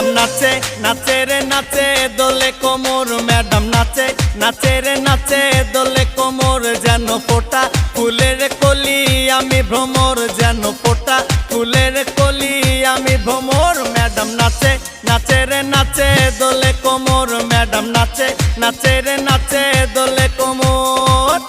Madam নাচে নাচে রে নাচে দোলে কোমর ম্যাডাম নাচে নাচে রে নাচে দোলে কোমর যেন ফোটা ফুলের কলি আমি ভ্রমর যেন ফোটা ফুলের কলি আমি ভ্রমর ম্যাডাম নাচে নাচে রে নাচে দোলে কোমর ম্যাডাম নাচে নাচে রে নাচে দোলে কোমর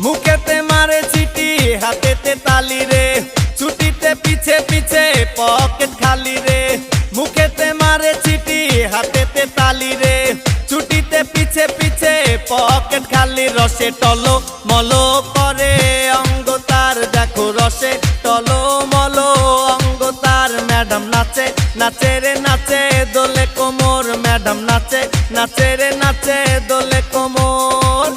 মুখেতে মারে চিটি হাতেতে তালি রে ছুটিতে পিছে পিছে পকেট খালি রে মুখেতে মারে চিটি হাতেতে তালি রে ছুটিতে পিছে পিছে পকেট খালি রসে টলো মলো করে অঙ্গ তার দেখো রসে টলো মলো অঙ্গ তার ম্যাডাম নাচে নাচে রে নাচে দোলে কোমর ম্যাডাম নাচে নাচে রে নাচে দোলে কোমর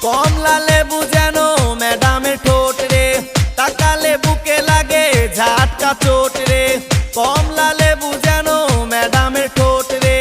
কমলা লেবু যেন ম্যাডামের ঠোঁট রে তাকালে বুকে লাগে ঝাটকা চোট রে কমলা লেবু যেন ম্যাডামের ঠোঁট রে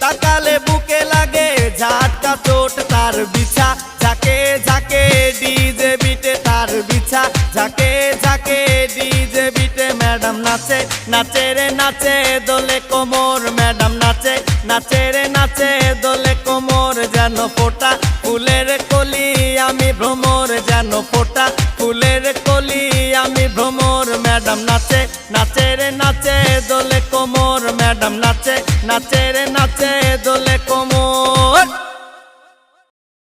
তাকালে বুকে লাগে ঝাটকা চোট তার বিছা ঝাঁকে ঝাঁকে ডিজে বিটে তার বিছা ঝাঁকে ঝাঁকে ডিজে বিটে ম্যাডাম নাচে নাচে রে নাচে দোলে কোমর ম্যাডাম নাচে নাচে রে নাচে দোলে কোমর যেন ফোটা ফুলের কলি আমি ভ্রমর যেন ফোটা ফুলের কলি আমি ভ্রমর ম্যাডাম নাচে নাচে রে নাচে দোলে কোমর ম্যাডাম নাচে নাচে রে নাচে দোলে কোমর।